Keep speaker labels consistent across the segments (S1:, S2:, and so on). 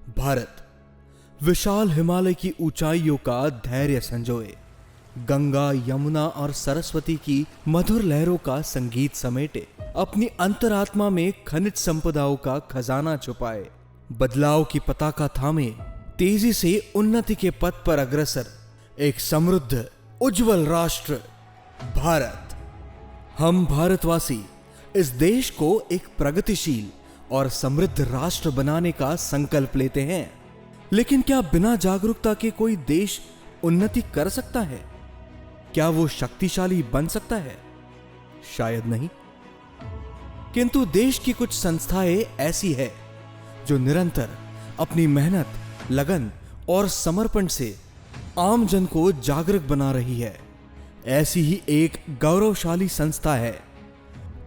S1: भारत विशाल हिमालय की ऊंचाइयों का धैर्य संजोए, गंगा यमुना और सरस्वती की मधुर लहरों का संगीत समेटे, अपनी अंतरात्मा में खनिज संपदाओं का खजाना छुपाए, बदलाव की पताका थामे तेजी से उन्नति के पथ पर अग्रसर एक समृद्ध उज्जवल राष्ट्र भारत। हम भारतवासी इस देश को एक प्रगतिशील और समृद्ध राष्ट्र बनाने का संकल्प लेते हैं। लेकिन क्या बिना जागरूकता के कोई देश उन्नति कर सकता है? क्या वो शक्तिशाली बन सकता है? शायद नहीं। किंतु देश की कुछ संस्थाएं ऐसी है जो निरंतर अपनी मेहनत, लगन और समर्पण से आम जन को जागरूक बना रही है। ऐसी ही एक गौरवशाली संस्था है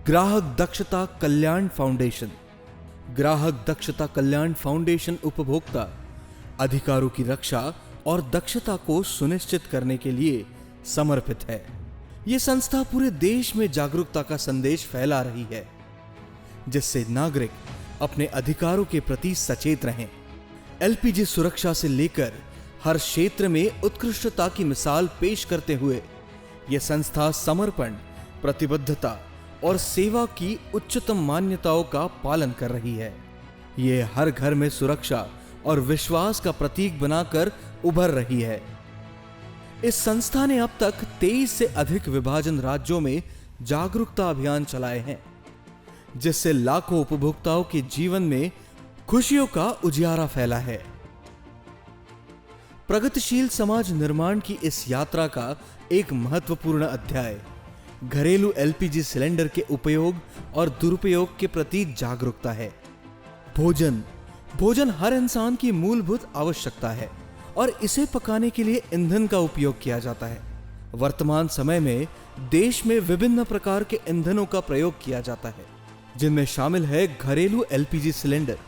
S1: ग्राहक दक्षता कल्याण फाउंडेशन। ग्राहक दक्षता कल्याण फाउंडेशन उपभोक्ता अधिकारों की रक्षा और दक्षता को सुनिश्चित करने के लिए समर्पित है। यह संस्था पूरे देश में जागरूकता का संदेश फैला रही है, जिससे नागरिक अपने अधिकारों के प्रति सचेत रहें। एलपीजी सुरक्षा से लेकर हर क्षेत्र में उत्कृष्टता की मिसाल पेश करते हुए यह संस्था समर्पण, प्रतिबद्धता और सेवा की उच्चतम मान्यताओं का पालन कर रही है। यह हर घर में सुरक्षा और विश्वास का प्रतीक बनाकर उभर रही है। इस संस्था ने अब तक 23 से अधिक विभाजन राज्यों में जागरूकता अभियान चलाए हैं, जिससे लाखों उपभोक्ताओं के जीवन में खुशियों का उजियारा फैला है। प्रगतिशील समाज निर्माण की इस यात्रा का एक महत्वपूर्ण अध्याय घरेलू एलपीजी सिलेंडर के उपयोग और दुरुपयोग के प्रति जागरूकता है। भोजन हर इंसान की मूलभूत आवश्यकता है और इसे पकाने के लिए ईंधन का उपयोग किया जाता है। वर्तमान समय में देश में विभिन्न प्रकार के ईंधनों का प्रयोग किया जाता है, जिनमें शामिल है घरेलू एलपीजी सिलेंडर,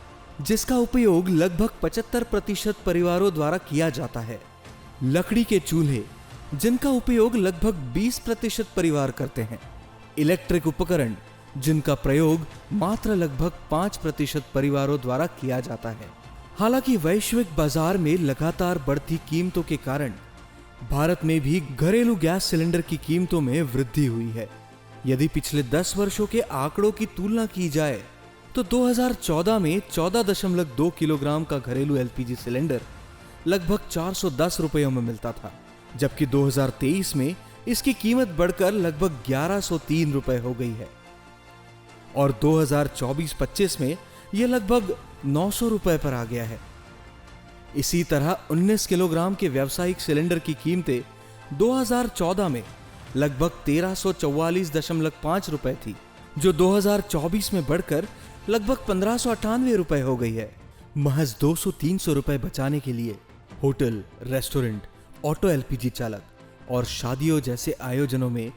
S1: जिसका उपयोग लगभग 75% परिवारों द्वारा किया जाता है। लकड़ी के चूल्हे, जिनका उपयोग लगभग 20% परिवार करते हैं। इलेक्ट्रिक उपकरण, जिनका प्रयोग मात्र लगभग 5% परिवारों द्वारा किया जाता है। हालांकि वैश्विक बाजार में लगातार बढ़ती कीमतों के कारण भारत में भी घरेलू गैस सिलेंडर की कीमतों में वृद्धि हुई है। यदि पिछले 10 वर्षों के आंकड़ों की तुलना की जाए तो 2014 में 14.2 किलोग्राम का घरेलू एलपीजी सिलेंडर लगभग 410 रुपयों में मिलता था, जबकि 2023 में इसकी कीमत बढ़कर लगभग 1103 रुपए हो गई है और 2024-25 में यह लगभग 900 रुपए पर आ गया है। इसी तरह 19 किलोग्राम के व्यावसायिक सिलेंडर की कीमतें 2014 में लगभग 1344.5 रुपए थी, जो 2024 में बढ़कर लगभग 1598 रुपए हो गई है। महज 200-300 रुपए बचाने के लिए होटल, रेस्टोरेंट, ऑटो एलपीजी चालक और शादियों जैसे आयोजनों में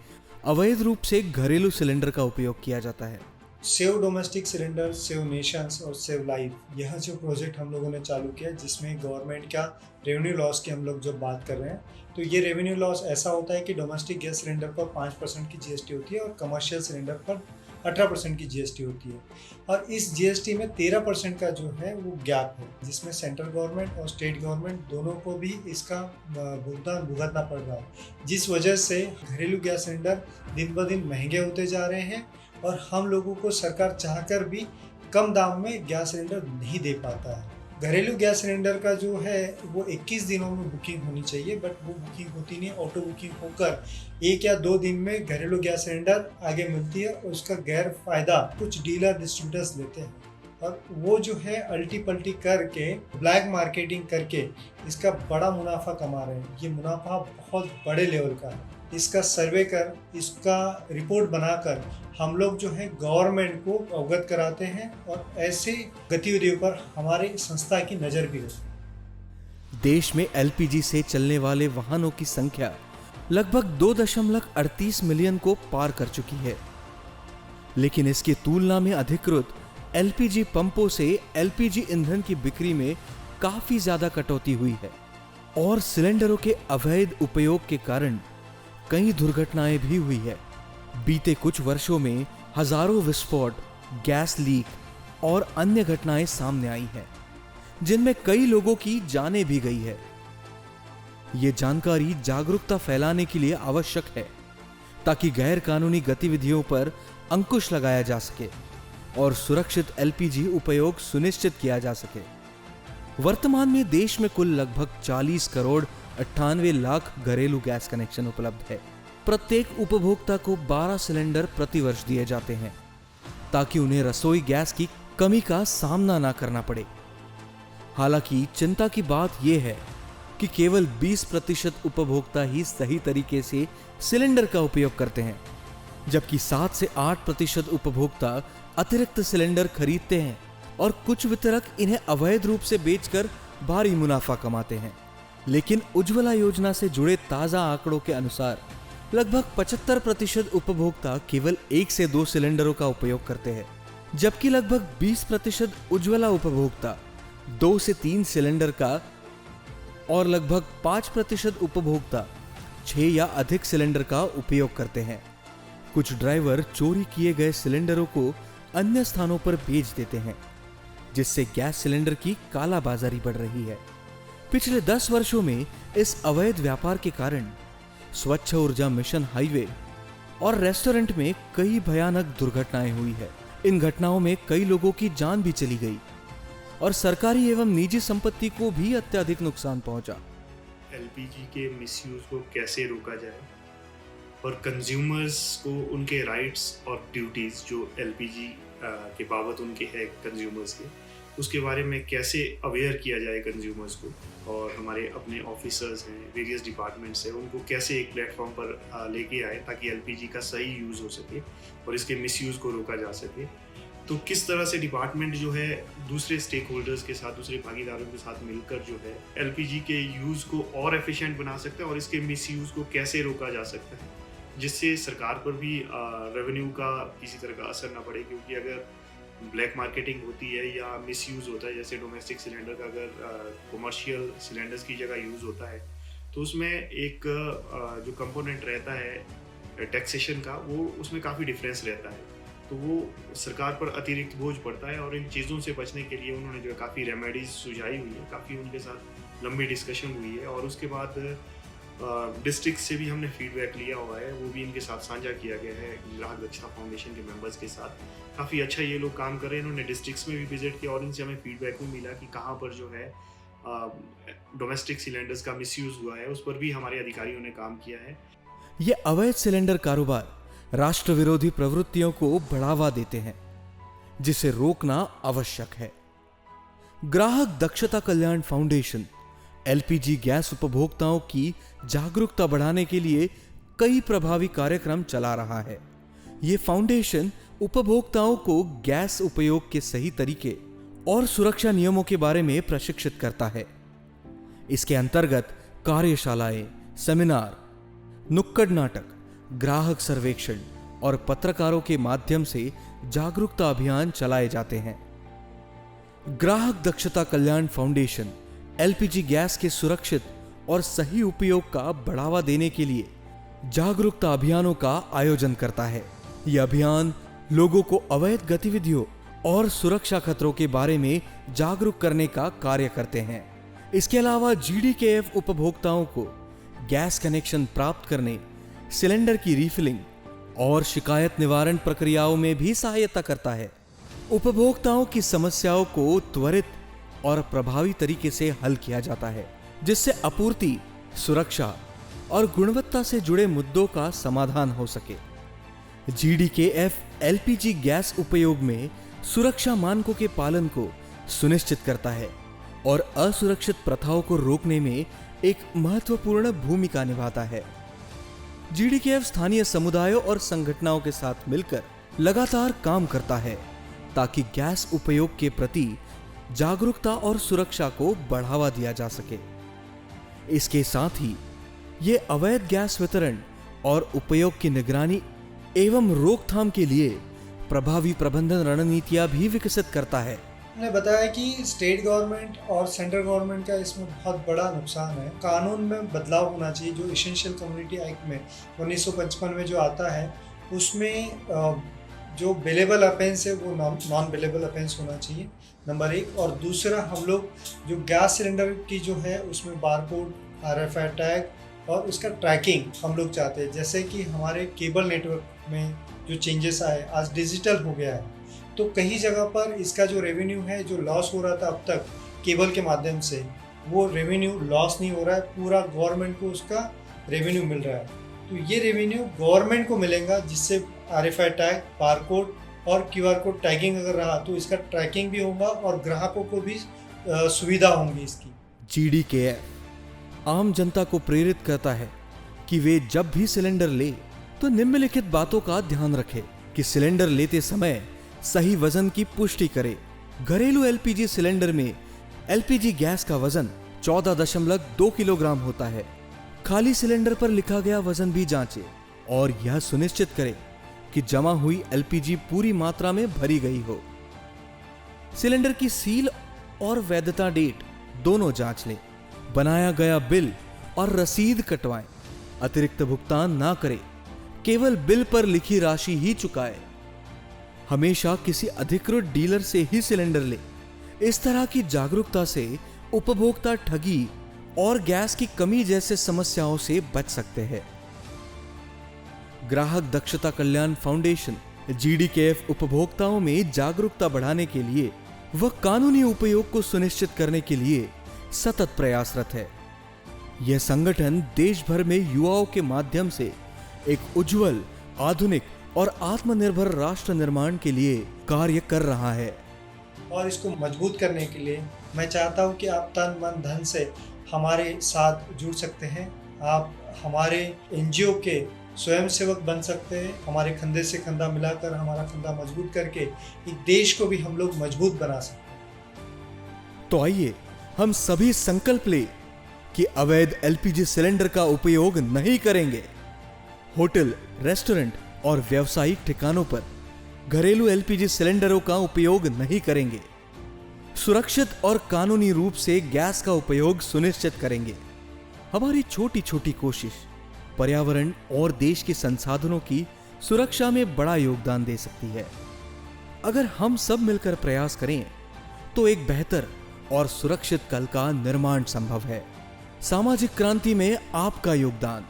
S1: अवैध रूप से घरेलू सिलेंडर का उपयोग किया जाता है।
S2: Save domestic cylinder, save Nations और सेव लाइफ, यह जो प्रोजेक्ट हम लोगों ने चालू किया, जिसमें गवर्नमेंट का रेवेन्यू लॉस की हम लोग जब बात कर रहे हैं, तो ये रेवेन्यू लॉस ऐसा होता है कि डोमेस्टिक गैस सिलेंडर पर 5% की जीएसटी होती है और कमर्शियल सिलेंडर पर 18% की जीएसटी होती है। और इस जीएसटी में 13% का जो है वो गैप है, जिसमें सेंट्रल गवर्नमेंट और स्टेट गवर्नमेंट दोनों को भी इसका भुगतान भुगतना पड़ रहा है, जिस वजह से घरेलू गैस सिलेंडर दिन ब दिन महंगे होते जा रहे हैं और हम लोगों को सरकार चाहकर भी कम दाम में गैस सिलेंडर नहीं दे पाता है। घरेलू गैस सिलेंडर का जो है वो 21 दिनों में बुकिंग होनी चाहिए, बट वो बुकिंग होती नहीं। ऑटो बुकिंग होकर 1 या 2 दिन में घरेलू गैस सिलेंडर आगे मिलती है और उसका गैर फायदा कुछ डीलर डिस्ट्रीब्यूटर्स लेते हैं और वो जो है अल्टी पल्टी करके ब्लैक मार्केटिंग करके इसका बड़ा मुनाफा कमा रहे हैं। ये मुनाफा बहुत बड़े लेवल का है। इसका सर्वे कर, इसका रिपोर्ट बनाकर हम लोग जो है गवर्नमेंट को अवगत कराते हैं और ऐसे गतिविधियों पर हमारी संस्था की नज़र भी रहती है।
S1: देश में एलपीजी से चलने वाले वाहनों की संख्या लगभग 2.38 मिलियन को पार कर चुकी है, लेकिन इसकी तुलना में अधिकृत एलपीजी पंपों से एलपीजी ईंधन की बिक्री में काफी ज्यादा कटौती हुई है और सिलेंडरों के अवैध उपयोग के कारण कई दुर्घटनाएं भी हुई है। बीते कुछ वर्षों में हजारों विस्फोट, गैस लीक और अन्य घटनाएं सामने आई हैं, जिनमें कई लोगों की जानें भी गई है। ये जानकारी जागरूकता फैलाने के लिए आवश्यक है ताकि गैर कानूनी गतिविधियों पर अंकुश लगाया जा सके और सुरक्षित एलपीजी उपयोग सुनिश्चित किया जा सके। वर्तमान में देश में कुल लगभग 40 करोड़ 98 लाख घरेलू गैस कनेक्शन उपलब्ध है। प्रत्येक उपभोक्ता को 12 सिलेंडर प्रतिवर्ष दिए जाते हैं ताकि उन्हें रसोई गैस की कमी का सामना ना करना पड़े। हालांकि चिंता की बात यह है कि केवल 20% उपभोक्ता ही सही तरीके से सिलेंडर का उपयोग करते हैं, जबकि 7 से 8% उपभोक्ता अतिरिक्त सिलेंडर खरीदते हैं और कुछ वितरक इन्हें अवैध रूप से बेचकर भारी मुनाफा कमाते हैं। लेकिन उज्ज्वला योजना से जुड़े ताजा आंकड़ों के अनुसार लगभग 75% उपभोक्ता केवल 1 से 2 सिलेंडरों का उपयोग करते हैं, जबकि लगभग 20% उज्ज्वला उपभोक्ता 2 से 3 सिलेंडर का और लगभग 5% उपभोक्ता 6 या अधिक सिलेंडर का उपयोग करते हैं। कुछ ड्राइवर चोरी किए गए सिलेंडरों को अन्य स्थानों पर बेच देते हैं, जिससे गैस सिलेंडर की कालाबाजारी बढ़ रही है। पिछले 10 वर्षों में इस अवैध व्यापार के कारण स्वच्छ ऊर्जा मिशन हाईवे और रेस्टोरेंट में कई भयानक दुर्घटनाएं हुई है। इन घटनाओं में कई लोगों की जान भी चली गई और सरकारी एवं निजी संपत्ति को भी अत्यधिक नुकसान पहुंचा।
S3: एलपीजी के मिसयूज को कैसे रोका जाए और कंज्यूमर्स को उनके राइट्स और ड्यूटीज जो एलपीजी के बाबत उनके हैं कंज्यूमर्स के, उसके बारे में कैसे अवेयर किया जाए कंज्यूमर्स को, और हमारे अपने ऑफिसर्स हैं, वेरियस डिपार्टमेंट्स हैं, उनको कैसे एक प्लेटफॉर्म पर लेके आए ताकि एलपीजी का सही यूज़ हो सके और इसके मिसयूज़ को रोका जा सके। तो किस तरह से डिपार्टमेंट जो है दूसरे स्टेक होल्डर्स के साथ, दूसरे भागीदारों के साथ मिलकर जो है एलपीजी के यूज़ को और एफिशिएंट बना सकता है और इसके मिसयूज़ को कैसे रोका जा सकता है, जिससे सरकार पर भी रेवेन्यू का किसी तरह का असर ना पड़े। क्योंकि अगर ब्लैक मार्केटिंग होती है या मिसयूज़ होता है, जैसे डोमेस्टिक सिलेंडर का अगर कमर्शियल सिलेंडर्स की जगह यूज़ होता है, तो उसमें एक जो कंपोनेंट रहता है टैक्सेशन का, वो उसमें काफ़ी डिफरेंस रहता है, तो वो सरकार पर अतिरिक्त बोझ पड़ता है। और इन चीज़ों से बचने के लिए उन्होंने जो है काफ़ी रेमेडीज सुझाई हुई है, काफ़ी उनके साथ लंबी डिस्कशन हुई है और उसके बाद डिस्ट्रिक्ट से भी हमने फीडबैक लिया हुआ है, वो भी इनके साथ साझा किया गया है ग्राहक दक्षता फाउंडेशन के मेंबर्स के साथ। काफ़ी अच्छा ये लोग काम कर रहे हैं, इन्होंने डिस्ट्रिक्ट्स में भी विजिट किया और इनसे हमें फीडबैक भी मिला कि कहाँ पर जो है डोमेस्टिक सिलेंडर्स का मिसयूज़ हुआ है, उस पर भी हमारे अधिकारियों ने काम किया है।
S1: ये अवैध सिलेंडर कारोबार राष्ट्र विरोधी प्रवृत्तियों को बढ़ावा देते हैं, जिसे रोकना आवश्यक है। ग्राहक दक्षता कल्याण फाउंडेशन एलपीजी गैस उपभोक्ताओं की जागरूकता बढ़ाने के लिए कई प्रभावी कार्यक्रम चला रहा है। ये फाउंडेशन उपभोक्ताओं को गैस उपयोग के सही तरीके और सुरक्षा नियमों के बारे में प्रशिक्षित करता है। इसके अंतर्गत कार्यशालाएं, सेमिनार, नुक्कड़ नाटक, ग्राहक सर्वेक्षण और पत्रकारों के माध्यम से जागरूकता अभियान चलाए जाते हैं। ग्राहक दक्षता कल्याण फाउंडेशन एलपीजी गैस के सुरक्षित और सही उपयोग का बढ़ावा देने के लिए जागरूकता अभियानों का आयोजन करता है। यह अभियान लोगों को अवैध गतिविधियों और सुरक्षा खतरों के बारे में जागरूक करने का कार्य करते हैं। इसके अलावा जीडीकेएफ उपभोक्ताओं को गैस कनेक्शन प्राप्त करने, सिलेंडर की रिफिलिंग और शिकायत निवारण प्रक्रियाओं में भी सहायता करता है। उपभोक्ताओं की समस्याओं को त्वरित और प्रभावी तरीके से हल किया जाता है, जिससे आपूर्ति, सुरक्षा और गुणवत्ता से जुड़े मुद्दों का समाधान हो सके। जीडीकेएफ एलपीजी गैस उपयोग में सुरक्षा मानकों के पालन को सुनिश्चित करता है और असुरक्षित प्रथाओं को रोकने में एक महत्वपूर्ण भूमिका निभाता है। जीडीकेएफ स्थानीय समुदायों और संगठनों के साथ मिलकर लगातार काम करता है ताकि गैस उपयोग के प्रति जागरूकता और सुरक्षा को बढ़ावा दिया जा सके। इसके साथ ही ये अवैध गैस वितरण और उपयोग की निगरानी एवं रोकथाम के लिए प्रभावी प्रबंधन रणनीतियां भी विकसित करता है।
S2: ने बताया कि स्टेट गवर्नमेंट और सेंट्रल गवर्नमेंट का इसमें बहुत बड़ा नुकसान है। कानून में बदलाव होना चाहिए। जो एसेंशियल कम्युनिटी एक्ट में 1955 में जो आता है, उसमें जो बिलेबल अफेंस है वो नॉन बिलेबल अफेंस होना चाहिए, नंबर 1। और दूसरा, हम लोग जो गैस सिलेंडर की जो है उसमें बारकोड, RFI टैग और उसका ट्रैकिंग हम लोग चाहते हैं। जैसे कि हमारे केबल नेटवर्क में जो चेंजेस आए, आज डिजिटल हो गया है, तो कई जगह पर इसका जो रेवेन्यू है जो लॉस हो रहा था अब तक केबल के माध्यम से, वो रेवेन्यू लॉस नहीं हो रहा है, पूरा गवर्नमेंट को उसका रेवेन्यू मिल रहा है। तो ये रेवेन्यू गवर्नमेंट को मिलेगा, जिससे RFI टैग, बारकोड और QR कोड टैगिंग अगर रहा तो इसका ट्रैकिंग भी होगा और ग्राहकों को भी सुविधा होंगी इसकी।
S1: GDKF आम जनता को प्रेरित करता है कि वे जब भी सिलेंडर ले तो निम्नलिखित बातों का ध्यान रखें कि सिलेंडर लेते समय सही वजन की पुष्टि करें। घरेलू LPG सिलेंडर में LPG गैस का वजन 14.2 किलोग्राम होता है। खाली सिलेंडर पर लिखा गया वजन भी जांचें और यह सुनिश्चित करें कि जमा हुई LPG पूरी मात्रा में भरी गई हो। सिलेंडर की सील और वैधता डेट दोनों जांच लें। बनाया गया बिल और रसीद कटवाएं। अतिरिक्त भुगतान ना करें, केवल बिल पर लिखी राशि ही चुकाएं। हमेशा किसी अधिकृत डीलर से ही सिलेंडर लें। इस तरह की जागरूकता से उपभोक्ता ठगी और गैस की कमी जैसे समस्याओं से बच सकते हैं। ग्राहक दक्षता कल्याण फाउंडेशन GDKF उपभोक्ताओं में जागरूकता बढ़ाने के लिए व कानूनी उपयोग को सुनिश्चित करने के लिए सतत प्रयासरत है। यह संगठन देश भर में युवाओं के माध्यम से एक उज्जवल, आधुनिक और आत्मनिर्भर राष्ट्र निर्माण के लिए कार्य कर रहा है।
S2: और इसको मजबूत करने के लिए मैं चाहता हूं कि आप तन मन धन से हमारे साथ जुड़ सकते हैं। आप हमारे NGO के स्वयंसेवक बन सकते हैं। हमारे कंधे से कंधा मिलाकर, हमारा कंधा मजबूत करके एक देश को भी हम लोग मजबूत बना सकते हैं।
S1: तो आइए हम सभी संकल्प लें कि अवैध LPG सिलेंडर का उपयोग नहीं करेंगे। होटल, रेस्टोरेंट और व्यावसायिक ठिकानों पर घरेलू LPG सिलेंडरों का उपयोग नहीं करेंगे। सुरक्षित और कानूनी रूप से गैस का उपयोग सुनिश्चित करेंगे। हमारी छोटी छोटी कोशिश पर्यावरण और देश के संसाधनों की सुरक्षा में बड़ा योगदान दे सकती है। अगर हम सब मिलकर प्रयास करें तो एक बेहतर और सुरक्षित कल का निर्माण संभव है। सामाजिक क्रांति में आपका योगदान।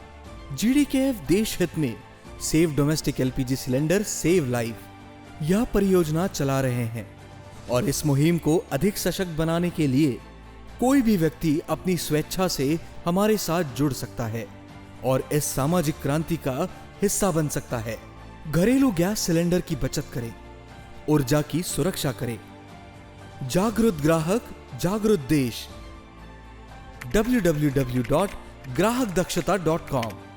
S1: GDKF देश हित में save domestic LPG cylinder, save life यह परियोजना चला रहे हैं और इस मुहिम को अधिक सशक्त बनाने के लिए कोई भी व्यक्ति अपनी स्वेच्छा से हमारे साथ जुड़ सकता है और इस सामाजिक क्रांति का हिस्सा बन सकता है। घरेलू गैस सिलेंडर की बचत करें, ऊर्जा की सुरक्षा करें। जागरूक ग्राहक, जागरूक देश। www.grahakdakshata.com